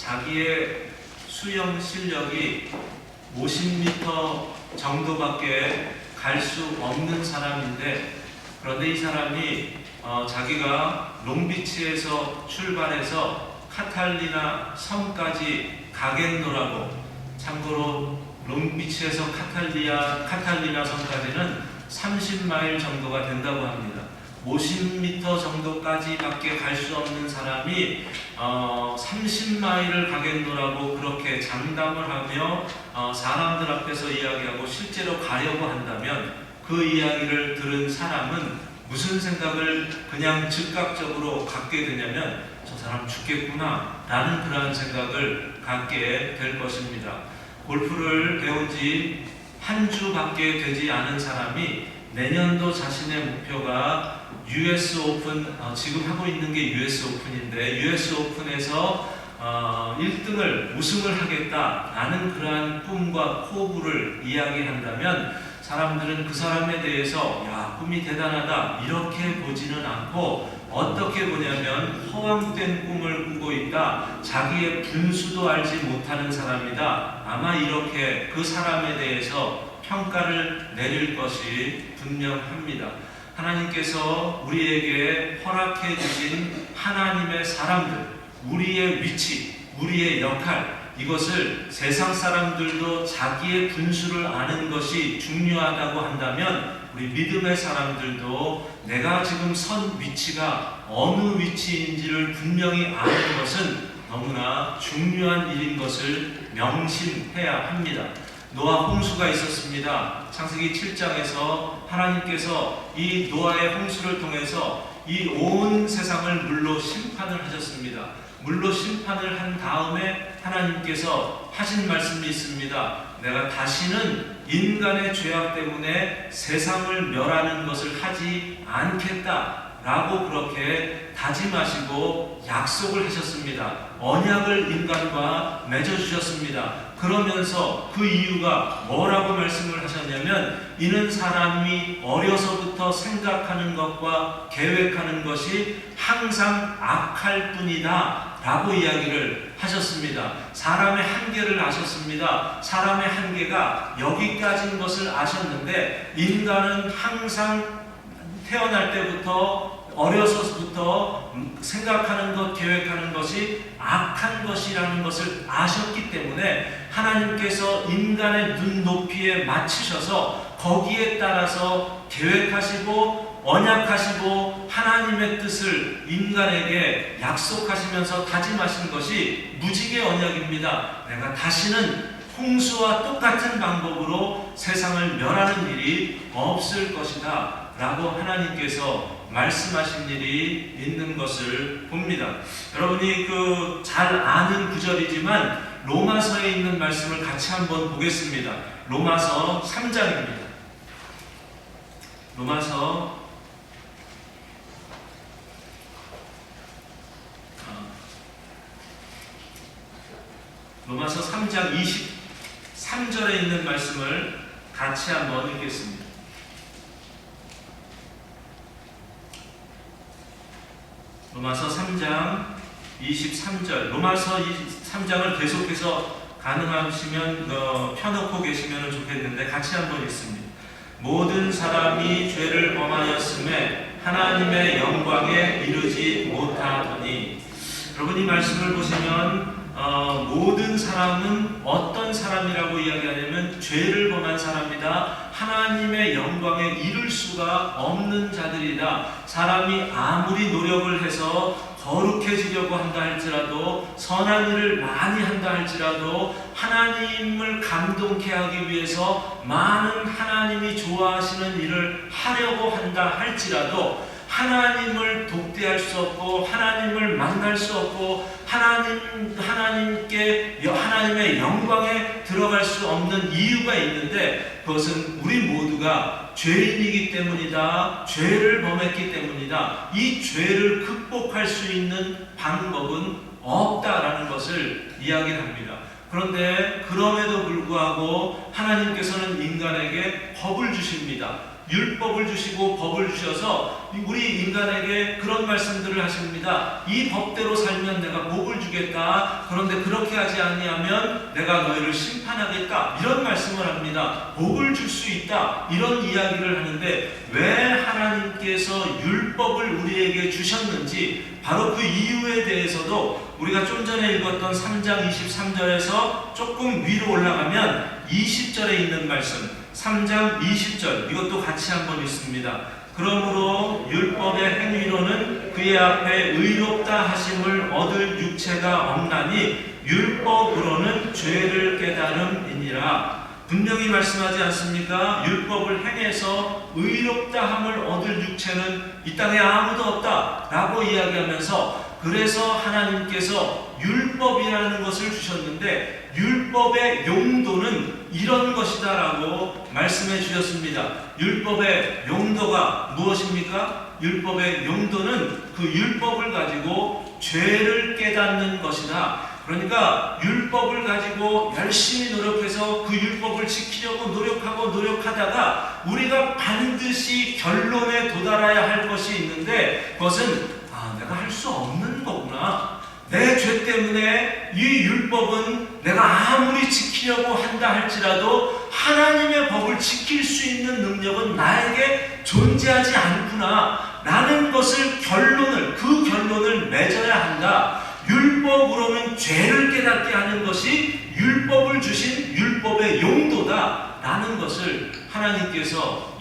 자기의 수영 실력이 50m 정도밖에 갈 수 없는 사람인데, 그런데 이 사람이 자기가 롱비치에서 출발해서 카탈리나 섬까지 가겠노라고, 참고로 롱비치에서 카탈리나 섬까지는 30마일 정도가 된다고 합니다. 50m 정도까지밖에 갈 수 없는 사람이 30마일을 가겠노라고 그렇게 장담을 하며 사람들 앞에서 이야기하고 실제로 가려고 한다면, 그 이야기를 들은 사람은 무슨 생각을 그냥 즉각적으로 갖게 되냐면, 저 사람 죽겠구나 라는 그러한 생각을 갖게 될 것입니다. 골프를 배운 지 한 주밖에 되지 않은 사람이 내년도 자신의 목표가 US 오픈, 지금 하고 있는 게 US 오픈인데 US 오픈에서 1등을 우승을 하겠다라는 그러한 꿈과 포부를 이야기한다면, 사람들은 그 사람에 대해서 야, 꿈이 대단하다 이렇게 보지는 않고 어떻게 보냐면 허황된 꿈을 꾸고 있다, 자기의 분수도 알지 못하는 사람이다, 아마 이렇게 그 사람에 대해서 평가를 내릴 것이 분명합니다. 하나님께서 우리에게 허락해 주신 하나님의 사람들, 우리의 위치, 우리의 역할, 이것을 세상 사람들도 자기의 분수를 아는 것이 중요하다고 한다면, 우리 믿음의 사람들도 내가 지금 선 위치가 어느 위치인지를 분명히 아는 것은 너무나 중요한 일인 것을 명심해야 합니다. 노아 홍수가 있었습니다. 창세기 7장에서 하나님께서 이 노아의 홍수를 통해서 이 온 세상을 물로 심판을 하셨습니다. 물로 심판을 한 다음에 하나님께서 하신 말씀이 있습니다. 내가 다시는 인간의 죄악 때문에 세상을 멸하는 것을 하지 않겠다 라고 그렇게 다짐하시고 약속을 하셨습니다. 언약을 인간과 맺어주셨습니다. 그러면서 그 이유가 뭐라고 말씀을 하셨냐면, 이는 사람이 어려서부터 생각하는 것과 계획하는 것이 항상 악할 뿐이다 라고 이야기를 하셨습니다. 사람의 한계를 아셨습니다. 사람의 한계가 여기까지인 것을 아셨는데, 인간은 항상 태어날 때부터 어려서부터 생각하는 것, 계획하는 것이 악한 것이라는 것을 아셨기 때문에 하나님께서 인간의 눈높이에 맞추셔서 거기에 따라서 계획하시고 언약하시고 하나님의 뜻을 인간에게 약속하시면서 다짐하신 것이 무지개 언약입니다. 내가 다시는 홍수와 똑같은 방법으로 세상을 멸하는 일이 없을 것이다 라고 하나님께서 말씀하신 일이 있는 것을 봅니다. 여러분이 잘 아는 구절이지만 로마서에 있는 말씀을 같이 한번 보겠습니다. 로마서 3장입니다. 로마서 3장 23절에 있는 말씀을 같이 한번 읽겠습니다. 로마서 3장 23절, 로마서 3장을 계속해서 가능하시면 펴놓고 계시면 좋겠는데 같이 한번 읽습니다. 모든 사람이 죄를 범하였음에 하나님의 영광에 이르지 못하더니. 여러분, 이 말씀을 보시면 모든 사람은 어떤 사람이라고 이야기하냐면 죄를 범한 사람이다, 하나님의 영광에 이를 수가 없는 자들이다. 사람이 아무리 노력을 해서 거룩해지려고 한다 할지라도, 선한 일을 많이 한다 할지라도, 하나님을 감동케 하기 위해서 많은 하나님이 좋아하시는 일을 하려고 한다 할지라도 하나님을 독대할 수 없고 하나님을 만날 수 없고 하나님의 영광에 들어갈 수 없는 이유가 있는데, 그것은 우리 모두가 죄인이기 때문이다. 죄를 범했기 때문이다. 이 죄를 극복할 수 있는 방법은 없다라는 것을 이야기합니다. 그런데 그럼에도 불구하고 하나님께서는 인간에게 법을 주십니다. 율법을 주시고 법을 주셔서 우리 인간에게 그런 말씀들을 하십니다. 이 법대로 살면 내가 복을 주겠다. 주겠다. 그런데 그렇게 하지 아니하면 내가 너희를 심판하겠다. 이런 말씀을 합니다. 복을 줄 수 있다. 이런 이야기를 하는데 왜 하나님께서 율법을 우리에게 주셨는지 바로 그 이유에 대해서도 우리가 좀 전에 읽었던 3장 23절에서 조금 위로 올라가면 20절에 있는 말씀, 3장 20절, 이것도 같이 한번 읽습니다. 그러므로 율법의 행위로는 그의 앞에 의롭다 하심을 얻을 육체가 없나니 율법으로는 죄를 깨달음이니라. 분명히 말씀하지 않습니까? 율법을 행해서 의롭다함을 얻을 육체는 이 땅에 아무도 없다 라고 이야기하면서, 그래서 하나님께서 율법이라는 것을 주셨는데 율법의 용도는 이런 것이다 라고 말씀해 주셨습니다. 율법의 용도가 무엇입니까? 율법의 용도는 그 율법을 가지고 죄를 깨닫는 것이다. 그러니까 율법을 가지고 열심히 노력해서 그 율법을 지키려고 노력하다가 우리가 반드시 결론에 도달해야 할 것이 있는데, 그것은 내가 할 수 없는 거구나. 내 죄 때문에 이 율법은 내가 아무리 지키려고 한다 할지라도 하나님의 법을 지킬 수 있는 능력은 나에게 존재하지 않구나 라는 것을 그 결론을 맺어야 한다. 율법으로는 죄를 깨닫게 하는 것이 율법을 주신 율법의 용도다 라는 것을 하나님께서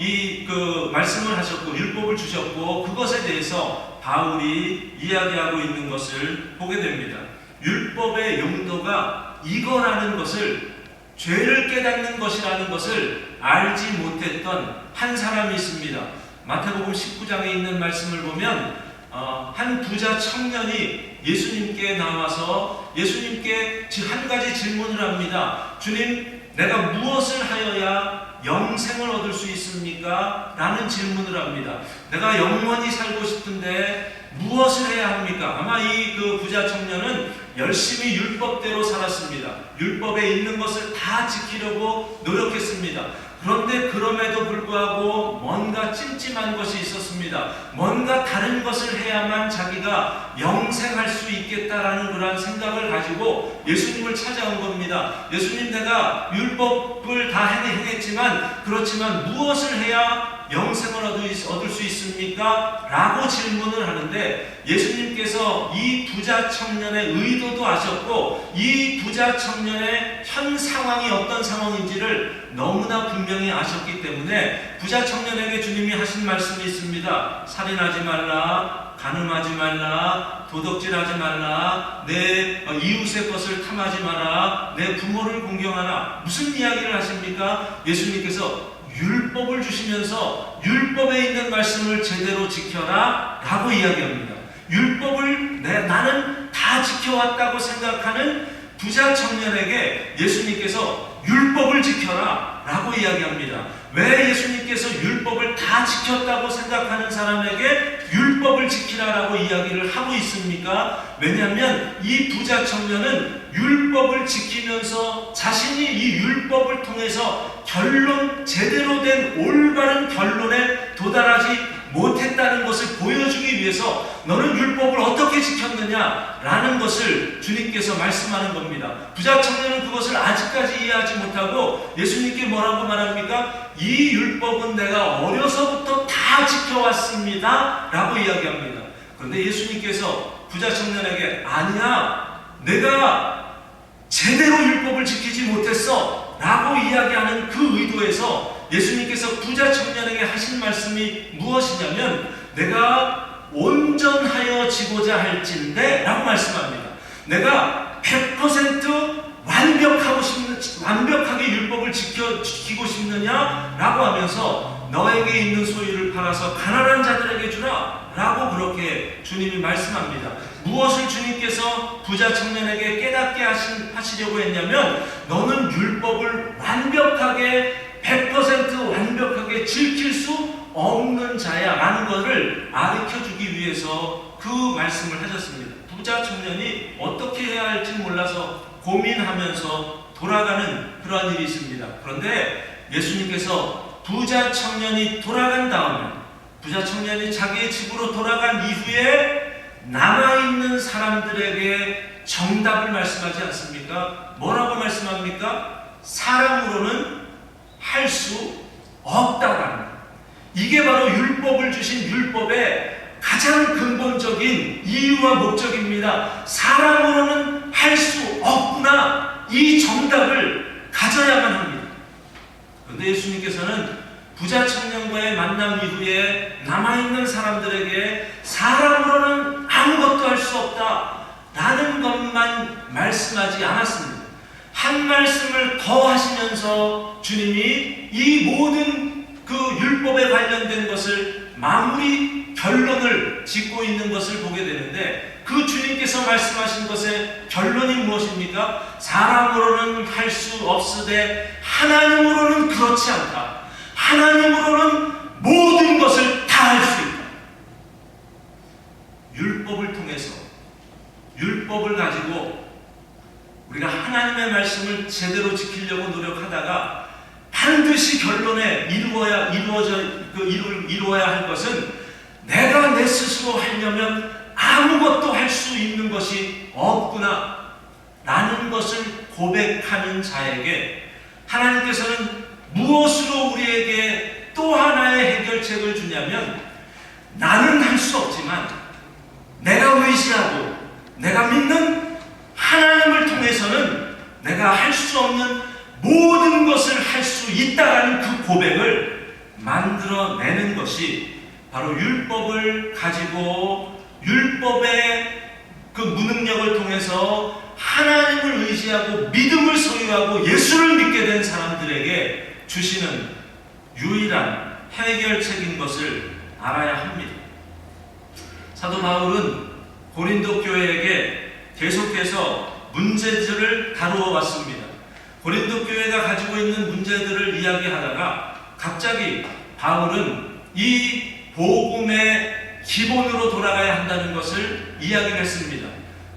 말씀을 하셨고 율법을 주셨고, 그것에 대해서 바울이 이야기하고 있는 것을 보게 됩니다. 율법의 용도가 이거라는 것을, 죄를 깨닫는 것이라는 것을 알지 못했던 한 사람이 있습니다. 마태복음 19장에 있는 말씀을 보면 한 부자 청년이 예수님께 나와서 예수님께 한 가지 질문을 합니다. 주님, 내가 무엇을 하여야 영생을 얻을 수 있습니까? 라는 질문을 합니다. 내가 영원히 살고 싶은데 무엇을 해야 합니까? 아마 이 부자 청년은 열심히 율법대로 살았습니다. 율법에 있는 것을 다 지키려고 노력했습니다. 그런데 그럼에도 불구하고 뭔가 찜찜한 것이 있었습니다. 뭔가 다른 것을 해야만 자기가 영생할 수 있겠다라는 그런 생각을 가지고 예수님을 찾아온 겁니다. 예수님, 내가 율법을 다 행했지만 그렇지만 무엇을 해야 영생을 얻을 수 있습니까? 라고 질문을 하는데, 예수님께서 이 부자 청년의 의도도 아셨고 이 부자 청년의 현 상황이 어떤 상황인지를 너무나 분명히 아셨기 때문에 부자 청년에게 주님이 하신 말씀이 있습니다. 살인하지 말라, 간음하지 말라, 도덕질하지 말라, 내 이웃의 것을 탐하지 마라, 내 부모를 공경하라. 무슨 이야기를 하십니까? 예수님께서 율법을 주시면서 율법에 있는 말씀을 제대로 지켜라 라고 이야기합니다. 율법을 나는 다 지켜왔다고 생각하는 부자 청년에게 예수님께서 율법을 지켜라 라고 이야기합니다. 왜 예수님께서 율법을 다 지켰다고 생각하는 사람에게 율법을 지키라라고 이야기를 하고 있습니까? 왜냐하면 이 부자 청년은 율법을 지키면서 자신이 이 율법을 통해서 제대로 된 올바른 결론에 도달하지 못했다는 것을 보여주기 위해서 너는 율법을 어떻게 지켰느냐라는 것을 주님께서 말씀하는 겁니다. 부자 청년은 그것을 아직까지 이해하지 못하고 예수님께 뭐라고 말합니까? 이 율법은 내가 어려서부터 다 지켜왔습니다 라고 이야기합니다. 그런데 예수님께서 부자 청년에게 아니야, 내가 제대로 율법을 지키지 못했어 라고 이야기하는 그 의도에서 예수님께서 부자 청년에게 하신 말씀이 무엇이냐면, 내가 온전하여지고자 할진대 라고 말씀합니다. 내가 100% 완벽하게 율법을 지키고 싶느냐 라고 하면서 너에게 있는 소유를 팔아서 가난한 자들에게 주라 라고 그렇게 주님이 말씀합니다. 무엇을 주님께서 부자 청년에게 깨닫게 하시려고 했냐면, 너는 율법을 완벽하게 100% 완벽하게 지킬 수 없는 자야 라는 것을 가르쳐주기 위해서 그 말씀을 하셨습니다. 부자 청년이 어떻게 해야 할지 몰라서 고민하면서 돌아가는 그런 일이 있습니다. 그런데 예수님께서 부자 청년이 돌아간 다음에, 부자 청년이 자기의 집으로 돌아간 이후에 남아있는 사람들에게 정답을 말씀하지 않습니까? 뭐라고 말씀합니까? 사람으로는 할 수 없다라는 것. 이게 바로 율법을 주신 율법의 가장 근본적인 이유와 목적입니다. 사람으로는 할 수 없구나. 이 정답을 가져야만 합니다. 그런데 예수님께서는 부자 청년과의 만남 이후에 남아있는 사람들에게 사람으로는 아무것도 할 수 없다 라는 것만 말씀하지 않았습니다. 한 말씀을 더 하시면서 주님이 이 모든 그 율법에 관련된 것을 마무리 결론을 짓고 있는 것을 보게 되는데, 그 주님께서 말씀하신 것의 결론이 무엇입니까? 사람으로는 할 수 없으되 하나님으로는 그렇지 않다. 하나님으로는 모든 것을 다 할 수 있다. 율법을 통해서, 율법을 가지고 우리가 하나님의 말씀을 제대로 지키려고 노력하다가 반드시 결론에 이루어야 할 것은 내가 내 스스로 하려면 아무것도 할 수 있는 것이 없구나 라는 것을 고백하는 자에게 하나님께서는 무엇으로 우리에게 또 하나의 해결책을 주냐면, 나는 할 수 없지만 내가 의지하고 내가 믿는 하나님을 통해서는 내가 할 수 없는 모든 것을 할 수 있다라는 그 고백을 만들어내는 것이 바로 율법을 가지고 율법의 그 무능력을 통해서 하나님을 의지하고 믿음을 소유하고 예수를 믿게 된 사람들에게 주시는 유일한 해결책인 것을 알아야 합니다. 사도 바울은 고린도 교회에게 계속해서 문제들을 다루어 왔습니다. 고린도 교회가 가지고 있는 문제들을 이야기하다가 갑자기 바울은 이 복음의 기본으로 돌아가야 한다는 것을 이야기를 했습니다.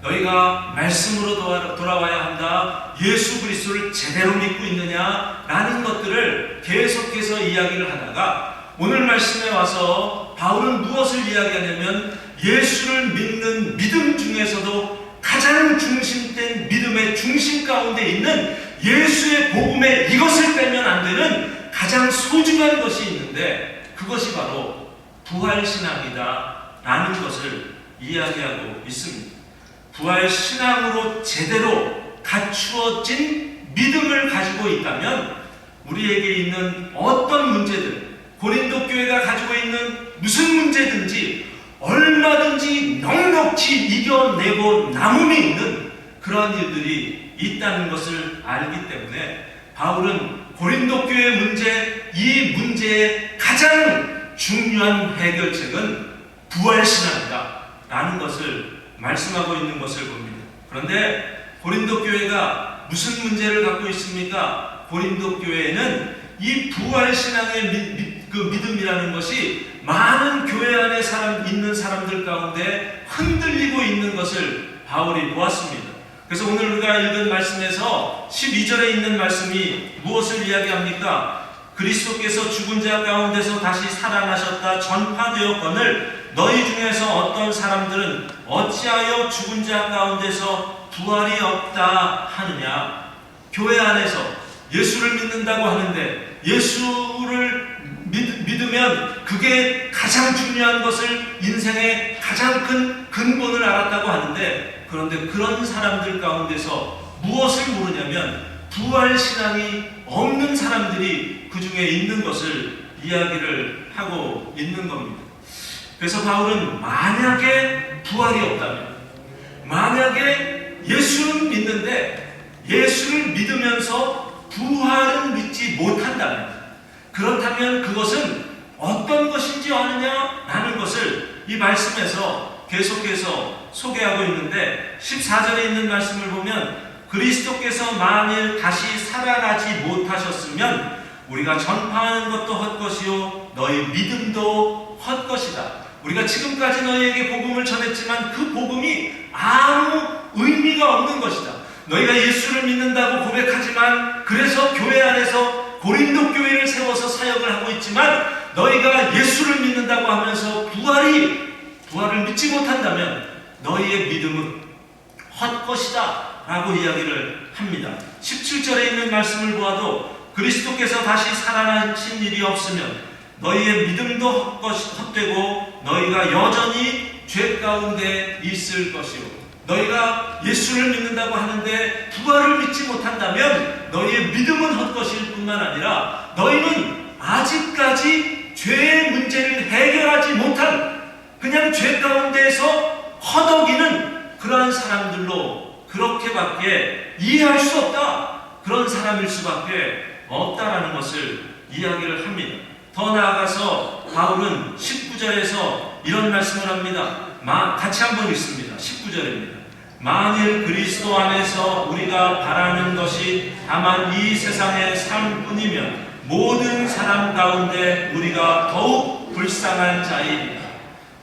너희가 말씀으로 돌아와야 한다. 예수 그리스도를 제대로 믿고 있느냐? 라는 것들을 계속해서 이야기를 하다가 오늘 말씀에 와서 바울은 무엇을 이야기하냐면, 예수를 믿는 믿음 중에서도 가장 중심된 믿음의 중심 가운데 있는 예수의 복음에 이것을 빼면 안 되는 가장 소중한 것이 있는데, 그것이 바로 부활신앙이다 라는 것을 이야기하고 있습니다. 부활신앙으로 제대로 갖추어진 믿음을 가지고 있다면 우리에게 있는 어떤 문제들, 고린도 교회가 가지고 있는 무슨 문제든지 얼마든지 넉넉히 이겨내고 남음이 있는 그런 일들이 있다는 것을 알기 때문에 바울은 고린도 교회의 문제, 이 문제의 가장 중요한 해결책은 부활신앙이다 라는 것을 말씀하고 있는 것을 봅니다. 그런데 고린도 교회가 무슨 문제를 갖고 있습니까? 고린도 교회에는 이 부활신앙의 그 믿음이라는 것이 많은 교회 안에 있는 사람들 가운데 흔들리고 있는 것을 바울이 보았습니다. 그래서 오늘 우리가 읽은 말씀에서 12절에 있는 말씀이 무엇을 이야기합니까? 그리스도께서 죽은 자 가운데서 다시 살아나셨다 전파되었거늘 너희 중에서 어떤 사람들은 어찌하여 죽은 자 가운데서 부활이 없다 하느냐? 교회 안에서 예수를 믿는다고 하는데, 예수를 믿으면 그게 가장 중요한 것을, 인생의 가장 큰 근본을 알았다고 하는데, 그런데 그런 사람들 가운데서 무엇을 모르냐면 부활신앙이 없는 사람들이 그 중에 있는 것을 이야기를 하고 있는 겁니다. 그래서 바울은 만약에 부활이 없다면, 만약에 예수는 믿는데 예수를 믿으면서 부활은 믿지 못한다면, 그렇다면 그것은 어떤 것인지 아느냐? 라는 것을 이 말씀에서 계속해서 소개하고 있는데, 14절에 있는 말씀을 보면 그리스도께서 만일 다시 살아나지 못하셨으면 우리가 전파하는 것도 헛것이요 너희 믿음도 헛것이다. 우리가 지금까지 너희에게 복음을 전했지만 그 복음이 아무 의미가 없는 것이다. 너희가 예수를 믿는다고 고백하지만, 그래서 교회 안에서 고린도 교회를 세워서 사역을 하고 있지만, 너희가 예수를 믿는다고 하면서 부활을 믿지 못한다면 너희의 믿음은 헛것이다 라고 이야기를 합니다. 17절에 있는 말씀을 보아도 그리스도께서 다시 살아나신 일이 없으면 너희의 믿음도 헛되고 너희가 여전히 죄 가운데 있을 것이요, 너희가 예수를 믿는다고 하는데 부활을 믿지 못한다면 너희의 믿음은 헛것일 뿐만 아니라 너희는 아직까지 죄의 문제를 해결하지 못한 그냥 죄 가운데에서 허덕이는 그러한 사람들로 그렇게밖에 이해할 수 없다, 그런 사람일 수밖에 없다라는 것을 이야기를 합니다. 더 나아가서 바울은 19절에서 이런 말씀을 합니다. 같이 한번 읽습니다. 19절입니다. 만일 그리스도 안에서 우리가 바라는 것이 다만 이 세상의 삶뿐이면 모든 사람 가운데 우리가 더욱 불쌍한 자이리라.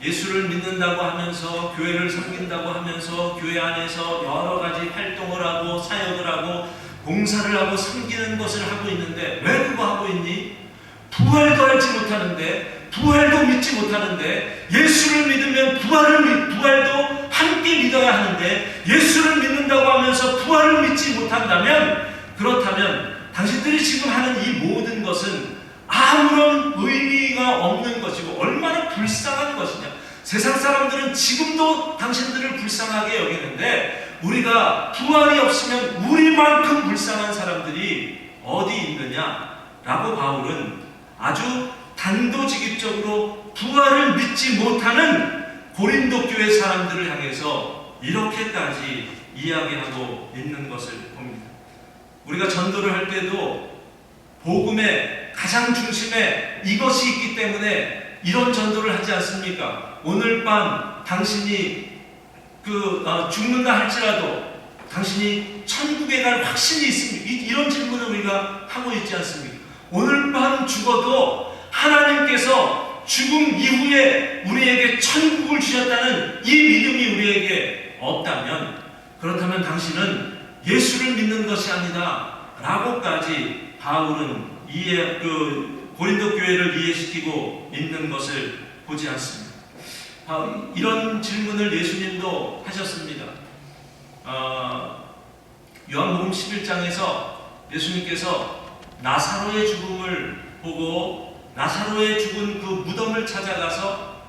예수를 믿는다고 하면서 교회를 섬긴다고 하면서 교회 안에서 여러 가지 활동을 하고 사역을 하고 봉사를 하고 섬기는 것을 하고 있는데 왜 그거 하고 있니? 부활도 알지 못하는데, 부활도 믿지 못하는데, 예수를 믿으면 부활도 함께 믿어야 하는데 예수를 믿는다고 하면서 부활을 믿지 못한다면, 그렇다면 당신들이 지금 하는 이 모든 것은 아무런 의미가 없는 것이고 얼마나 불쌍한 것이냐. 세상 사람들은 지금도 당신들을 불쌍하게 여기는데 우리가 부활이 없으면 우리만큼 불쌍한 사람들이 어디 있느냐라고 바울은 아주 단도직입적으로 부활을 믿지 못하는 고린도 교회 사람들을 향해서 이렇게까지 이야기하고 있는 것을 봅니다. 우리가 전도를 할 때도 복음의 가장 중심에 이것이 있기 때문에 이런 전도를 하지 않습니까? 오늘 밤 당신이 죽는다 할지라도 당신이 천국에 갈 확신이 있습니까? 이런 질문을 우리가 하고 있지 않습니까? 오늘 밤 죽어도 하나님께서 죽음 이후에 우리에게 천국을 주셨다는 이 믿음이 우리에게 없다면, 그렇다면 당신은 예수를 믿는 것이 아니다 라고까지 바울은 고린도 교회를 이해시키고 있는 것을 보지 않습니다. 이런 질문을 예수님도 하셨습니다. 요한복음 11장에서 예수님께서 나사로의 죽음을 보고 나사로의 죽은 그 무덤을 찾아가서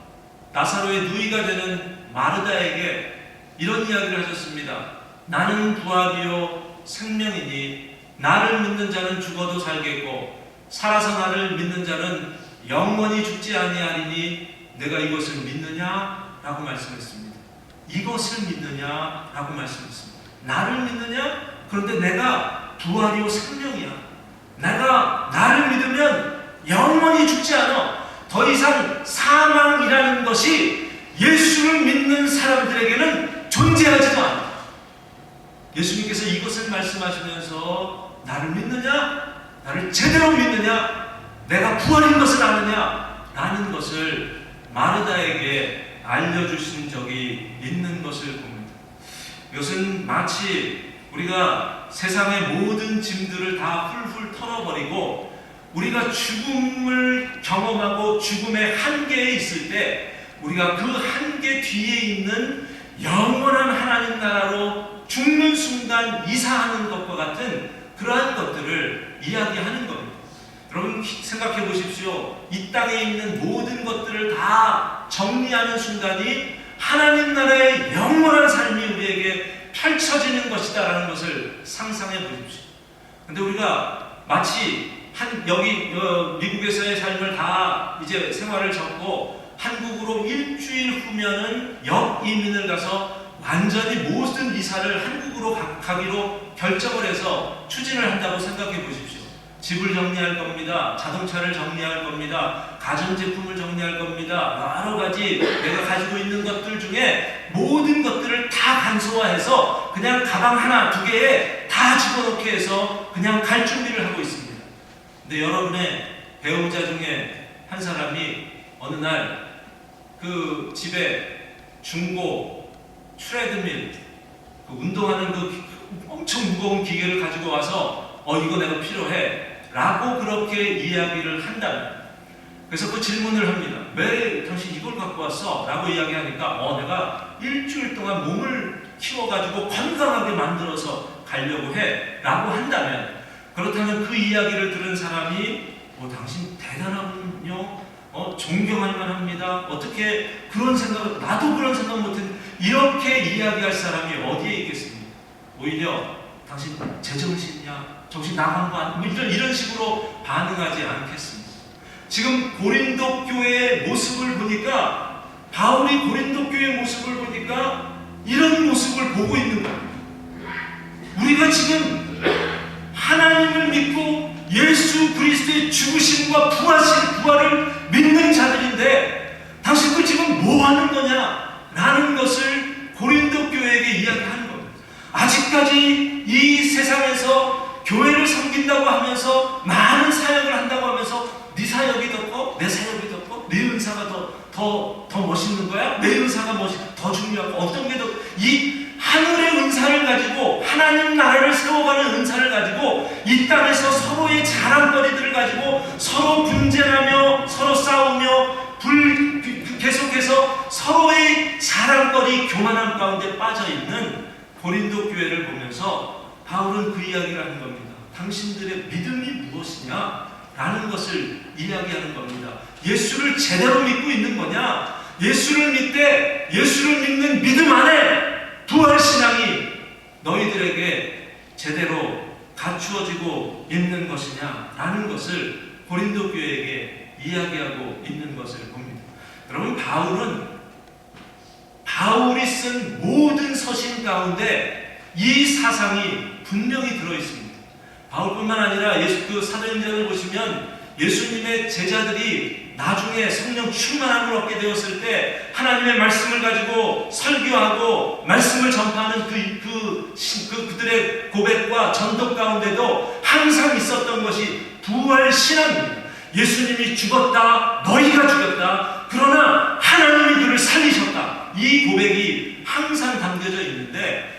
나사로의 누이가 되는 마르다에게 이런 이야기를 하셨습니다. 나는 부활이요 생명이니 나를 믿는 자는 죽어도 살겠고 살아서 나를 믿는 자는 영원히 죽지 아니하리니 내가 이것을 믿느냐? 라고 말씀했습니다. 이것을 믿느냐? 라고 말씀했습니다. 나를 믿느냐? 그런데 내가 부활이요 생명이야. 내가 나를 믿으면 영원히 죽지 않아. 더 이상 사망이라는 것이 예수를 믿는 사람들에게는 존재하지도 않아. 예수님께서 이것을 말씀하시면서 나를 믿느냐? 나를 제대로 믿느냐? 내가 부활인 것을 아느냐? 라는 것을 마르다에게 알려주신 적이 있는 것을 봅니다. 이것은 마치 우리가 세상의 모든 짐들을 다 훌훌 털어버리고 우리가 죽음을 경험하고 죽음의 한계에 있을 때 우리가 그 한계 뒤에 있는 영원한 하나님 나라로 죽는 순간 이사하는 것과 같은 그러한 것들을 이야기하는 겁니다. 여러분 생각해 보십시오. 이 땅에 있는 모든 것들을 다 정리하는 순간이 하나님 나라의 영원한 삶이 우리에게 펼쳐지는 것이다라는 것을 상상해 보십시오. 근데 우리가 마치 여기 미국에서의 삶을 다 이제 생활을 접고 한국으로 일주일 후면은 역이민을 가서 완전히 모든 이사를 한국으로 가기로 결정을 해서 추진을 한다고 생각해 보십시오. 집을 정리할 겁니다. 자동차를 정리할 겁니다. 가전제품을 정리할 겁니다. 여러 가지 내가 가지고 있는 것들 중에 모든 것들을 다 간소화해서 그냥 가방 하나, 두 개에 다 집어넣게 해서 그냥 갈 준비를 하고 있습니다. 근데 여러분의 배우자 중에 한 사람이 어느 날 그 집에 중고 트레드밀, 그 운동하는 그 엄청 무거운 기계를 가지고 와서 이거 내가 필요해 라고 그렇게 이야기를 한다면, 그래서 그 질문을 합니다. 왜 당신 이걸 갖고 왔어? 라고 이야기하니까 내가 일주일 동안 몸을 키워가지고 건강하게 만들어서 가려고 해 라고 한다면, 그렇다면 그 이야기를 들은 사람이 당신 대단하군요, 존경할 만합니다, 어떻게 그런 생각을, 나도 그런 생각 못했는데, 이렇게 이야기할 사람이 어디에 있겠습니까? 오히려 당신 제정신이야, 정신 나간 거 아니야, 이런 식으로 반응하지 않겠습니까? 지금 고린도 교회의 모습을 보니까, 바울이 고린도 교회의 모습을 보니까 이런 모습을 보고 있는 겁니다. 우리가 지금 하나님을 믿고 예수 그리스도의 죽으심과 부활을 믿는 자들인데, 당신들 지금 뭐 하는 거냐? 라는 것을 고린도 교회에게 이야기하는 겁니다. 아직까지 이 세상에서 교회를 섬긴다고 하면서, 많은 사역을 한다고 하면서, 네 사역이 더 커? 내 사역이 더 커? 네 은사가 더 멋있는 거야? 내 은사가 더 중요하고, 어떤 게 더, 이 하늘의 은사를 가지고, 하나님 나라를 세워가는 은사를 가지고, 이 땅에서 서로의 자랑거리들을 가지고 서로 분쟁하며 서로 싸우며 계속해서 서로의 자랑거리, 교만함 가운데 빠져있는 고린도 교회를 보면서 바울은 그 이야기를 하는 겁니다. 당신들의 믿음이 무엇이냐? 라는 것을 이야기하는 겁니다. 예수를 제대로 믿고 있는 거냐? 예수를 믿는 믿음 안에 부활신앙이 너희들에게 제대로 갖추어지고 있는 것이냐? 라는 것을 고린도 교회에게 이야기하고 있는 것을 봅니다. 여러분, 바울이 쓴 모든 서신 가운데 이 사상이 분명히 들어있습니다. 바울뿐만 아니라 그 사도행전을 보시면 예수님의 제자들이 나중에 성령 충만함을 얻게 되었을 때 하나님의 말씀을 가지고 설교하고 말씀을 전파하는 그들의 고백과 전도 가운데도 항상 있었던 것이 부활신앙입니다. 예수님이 죽었다, 너희가 죽였다, 그러나 하나님이 그를 살리셨다. 이 고백이 항상 담겨져 있는데,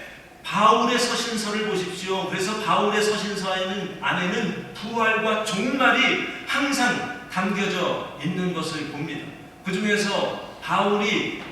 바울의 서신서를 보십시오. 그래서 바울의 서신서 안에는 부활과 종말이 항상 담겨져 있는 것을 봅니다. 그 중에서 바울이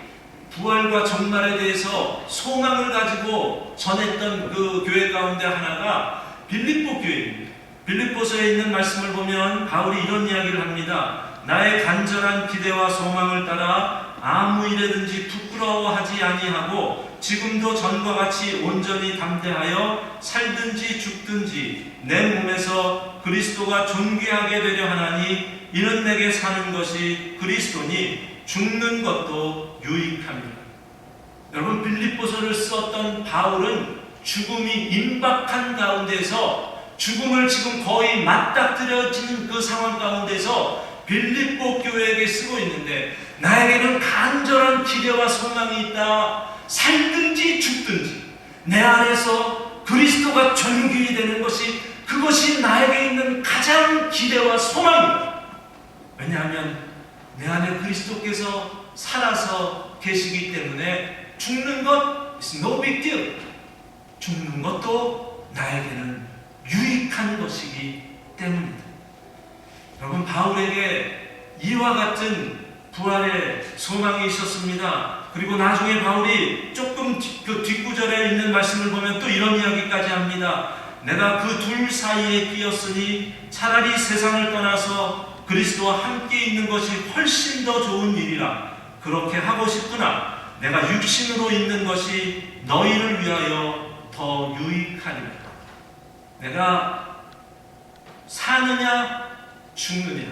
부활과 종말에 대해서 소망을 가지고 전했던 그 교회 가운데 하나가 빌립보 교회입니다. 빌립보서에 있는 말씀을 보면 바울이 이런 이야기를 합니다. 나의 간절한 기대와 소망을 따라 아무 일에든지 부끄러워하지 아니하고 지금도 전과 같이 온전히 담대하여 살든지 죽든지 내 몸에서 그리스도가 존귀하게 되려 하나니, 이는 내게 사는 것이 그리스도니 죽는 것도 유익함이라. 여러분, 빌립보서를 썼던 바울은 죽음이 임박한 가운데서, 죽음을 지금 거의 맞닥뜨려지는 그 상황 가운데서 빌립보 교회에게 쓰고 있는데, 나에게는 간절한 기대와 소망이 있다. 살든지 죽든지 내 안에서 그리스도가 존귀히 되는 것이, 그것이 나에게 있는 가장 기대와 소망입니다. 왜냐하면 내 안에 그리스도께서 살아서 계시기 때문에 죽는 것 is no big deal. 죽는 것도 나에게는 유익한 것이기 때문입니다. 여러분, 바울에게 이와 같은 부활의 소망이 있었습니다. 그리고 나중에 바울이 조금 그 뒷구절에 있는 말씀을 보면 또 이런 이야기까지 합니다. 내가 그 둘 사이에 끼었으니 차라리 세상을 떠나서 그리스도와 함께 있는 것이 훨씬 더 좋은 일이라. 그렇게 하고 싶구나. 내가 육신으로 있는 것이 너희를 위하여 더 유익하리라. 내가 사느냐 죽느냐,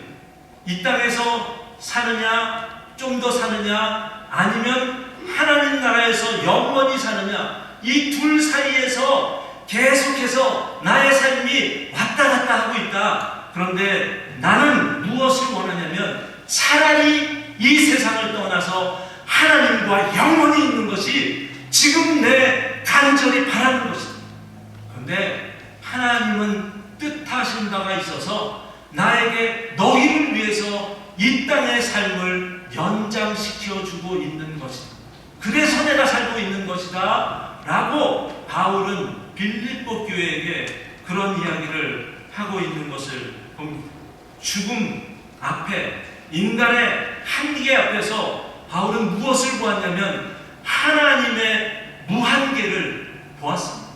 이 땅에서 사느냐 좀 더 사느냐, 아니면 하나님 나라에서 영원히 사느냐, 이 둘 사이에서 계속해서 나의 삶이 왔다 갔다 하고 있다. 그런데 나는 무엇을 원하냐면 차라리 이 세상을 떠나서 하나님과 영원히 있는 것이 지금 내 간절히 바라는 것입니다. 그런데 하나님은 뜻하신 바가 있어서 나에게 너희를 위해서 이 땅의 삶을 연장시켜 주고 있는 것이다. 그래서 내가 살고 있는 것이다 라고 바울은 빌립보 교회에게 그런 이야기를 하고 있는 것을 봅니다. 죽음 앞에, 인간의 한계 앞에서 바울은 무엇을 보았냐면 하나님의 무한계를 보았습니다.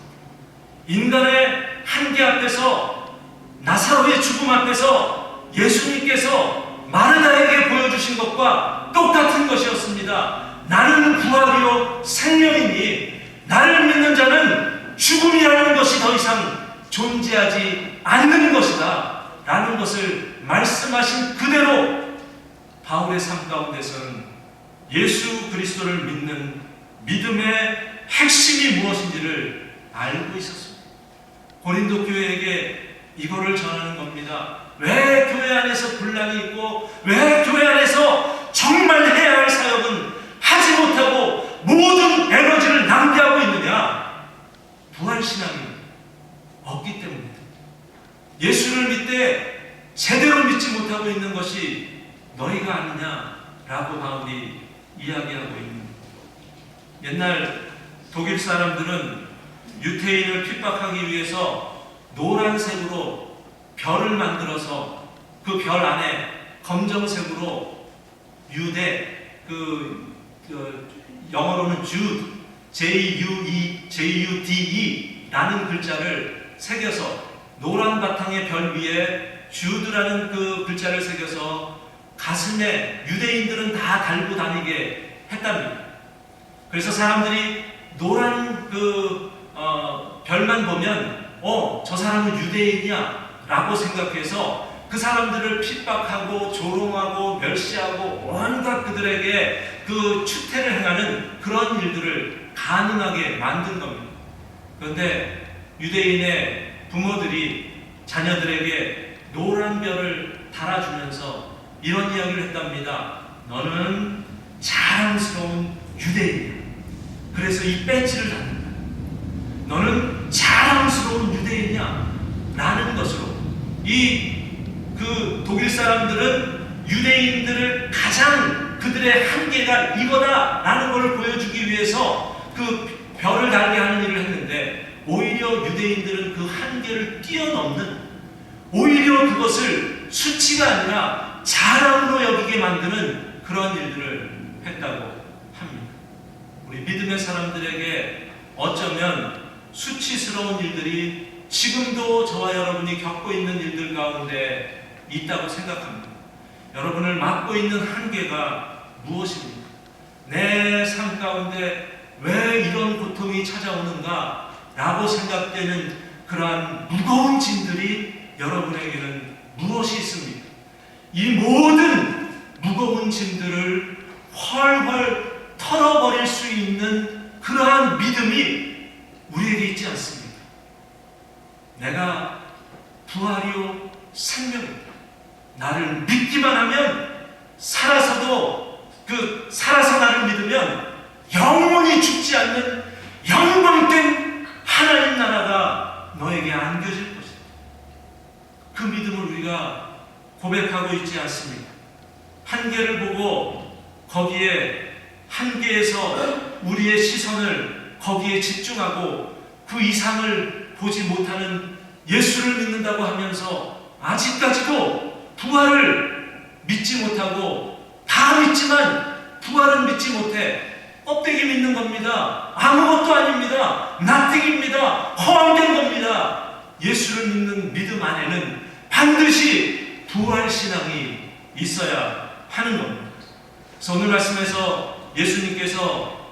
인간의 한계 앞에서, 나사로의 죽음 앞에서 예수님께서 마르다에게 보여주신 것과 똑같은 것이었습니다. 나는 부활이요 생명이니 나를 믿는 자는 죽음이라는 것이 더 이상 존재하지 않는 것이다 라는 것을 말씀하신 그대로 바울의 삶 가운데서는 예수 그리스도를 믿는 믿음의 핵심이 무엇인지를 알고 있었습니다. 고린도 교회에게 이거를 전하는 겁니다. 왜 교회 안에서 분란이 있고 왜 교회 안에서 정말 해야 할 사역은 하지 못하고 모든 에너지를 낭비하고 있느냐? 부활신앙이 없기 때문입니다. 예수를 믿되 제대로 믿지 못하고 있는 것이 너희가 아니냐라고 바울이 이야기하고 있는. 옛날 독일 사람들은 유태인을 핍박하기 위해서 노란색으로 별을 만들어서 그 별 안에 검정색으로 유대, 영어로는 Jude, Jude 라는 글자를 새겨서 노란 바탕의 별 위에 Jude라는 그 글자를 새겨서 가슴에 유대인들은 다 달고 다니게 했답니다. 그래서 사람들이 노란 별만 보면 저 사람은 유대인이야 라고 생각해서 그 사람들을 핍박하고 조롱하고 멸시하고 온갖 그들에게 그 추태를 행하는 그런 일들을 가능하게 만든 겁니다. 그런데 유대인의 부모들이 자녀들에게 노란 별을 달아주면서 이런 이야기를 했답니다. 너는 자랑스러운 유대인이야. 그래서 이 배지를 달는다. 너는 자랑스러운 유대인이야 라는 것으로 그 독일 사람들은 유대인들을 가장 그들의 한계가 이거다 라는 것을 보여주기 위해서 그 별을 달게 하는 일을 했는데, 오히려 유대인들은 그 한계를 뛰어넘는, 오히려 그것을 수치가 아니라 자랑으로 여기게 만드는 그런 일들을 했다고 합니다. 우리 믿음의 사람들에게 어쩌면 수치스러운 일들이 지금도 저와 여러분이 겪고 있는 일들 가운데 있다고 생각합니다. 여러분을 막고 있는 한계가 무엇입니까? 내 삶 가운데 왜 이런 고통이 찾아오는가 라고 생각되는 그러한 무거운 짐들이 여러분에게는 무엇이 있습니까? 이 모든 무거운 짐들을 훨훨 털어버릴 수 있는 그러한 믿음이 우리에게 있지 않습니까? 내가 부활이요 생명이다. 나를 믿기만 하면 살아서 나를 믿으면 영원히 죽지 않는 영광된 하나님 나라가 너에게 안겨질 것이다. 그 믿음을 우리가 고백하고 있지 않습니까? 한계를 보고 거기에 한계에서 우리의 시선을 거기에 집중하고 그 이상을 보지 못하는 예수를 믿는다고 하면서 아직까지도 부활을 믿지 못하고, 다 믿지만 부활은 믿지 못해 껍데기 믿는 겁니다. 아무것도 아닙니다. 나띵입니다. 허황된 겁니다. 예수를 믿는 믿음 안에는 반드시 부활신앙이 있어야 하는 겁니다. 그래서 오늘 말씀에서 예수님께서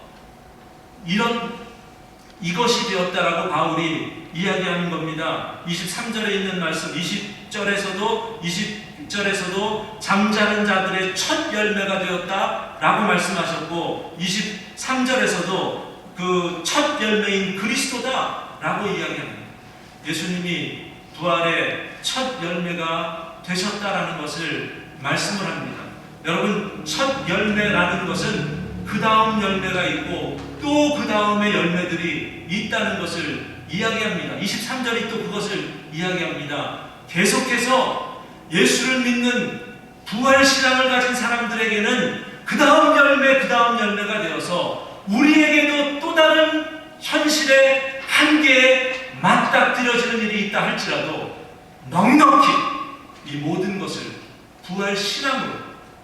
이것이 되었다라고 바울이 이야기하는 겁니다. 23절에 있는 말씀, 20절에서도 잠자는 자들의 첫 열매가 되었다라고 말씀하셨고, 23절에서도 그 첫 열매인 그리스도다라고 이야기합니다. 예수님이 부활의 첫 열매가 되셨다라는 것을 말씀을 합니다. 여러분, 첫 열매라는 것은 그 다음 열매가 있고 또 그 다음의 열매들이 있다는 것을 이야기합니다. 23절이 또 그것을 이야기합니다. 계속해서 예수를 믿는 부활신앙을 가진 사람들에게는 그 다음 열매가 되어서 우리에게도 또 다른 현실의 한계에 맞닥뜨려지는 일이 있다 할지라도 넉넉히 이 모든 것을 부활신앙으로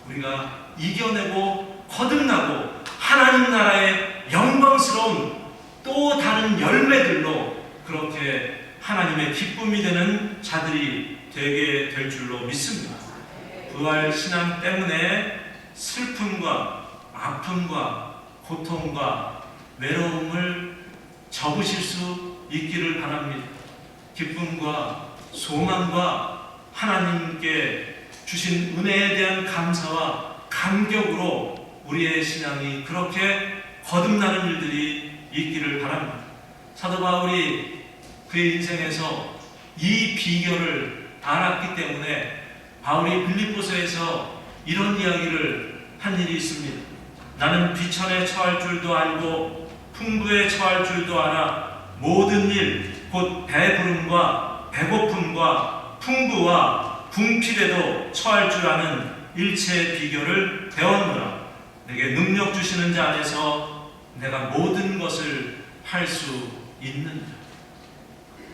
우리가 이겨내고 거듭나고 하나님 나라의 영광스러운 또 다른 열매들로 그렇게 하나님의 기쁨이 되는 자들이 되게 될 줄로 믿습니다. 부활 신앙 때문에 슬픔과 아픔과 고통과 외로움을 접으실 수 있기를 바랍니다. 기쁨과 소망과 하나님께 주신 은혜에 대한 감사와 감격으로 우리의 신앙이 그렇게 거듭나는 일들이 있기를 바랍니다. 사도 바울이 그의 인생에서 이 비결을 알았기 때문에 바울이 빌립보서에서 이런 이야기를 한 일이 있습니다. 나는 비천에 처할 줄도 알고 풍부에 처할 줄도 알아 모든 일 곧 배부름과 배고픔과 풍부와 궁핍에도 처할 줄 아는 일체의 비결을 배웠노라. 내게 능력 주시는 자 안에서 내가 모든 것을 할 수 있느니라.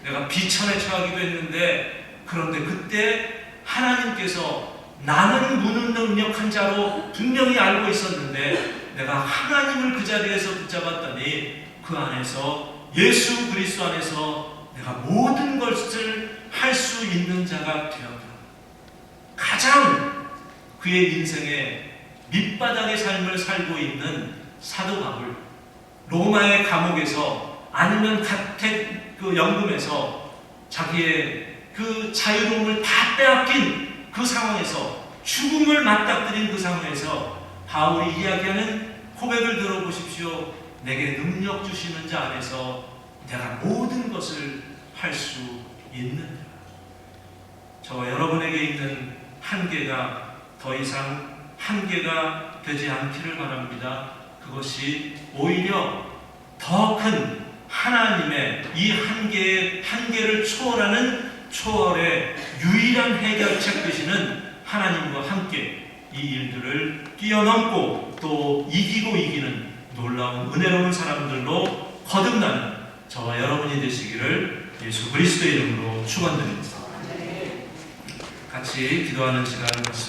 내가 비천에 처하기도 했는데 그런데 그때 하나님께서 나는 무능력한 자로 분명히 알고 있었는데 내가 하나님을 그 자리에서 붙잡았더니 그 안에서 예수 그리스도 안에서 내가 모든 것을 할 수 있는 자가 되었다. 가장 그의 인생에 밑바닥의 삶을 살고 있는 사도 바울, 로마의 감옥에서 아니면 가택 그 연금에서 자기의 그 자유로움을 다 빼앗긴 그 상황에서 죽음을 맞닥뜨린 그 상황에서 바울이 이야기하는 고백을 들어보십시오. 내게 능력 주시는 자 안에서 내가 모든 것을 할 수 있느니라. 저와 여러분에게 있는 한계가 더 이상 한계가 되지 않기를 바랍니다. 그것이 오히려 더 큰 하나님의 이 한계를 초월하는 초월의 유일한 해결책 되시는 하나님과 함께 이 일들을 뛰어넘고 또 이기고 이기는 놀라운 은혜로운 사람들로 거듭나는 저와 여러분이 되시기를 예수 그리스도의 이름으로 축원드립니다. 같이 기도하는 시간을 갖습니다.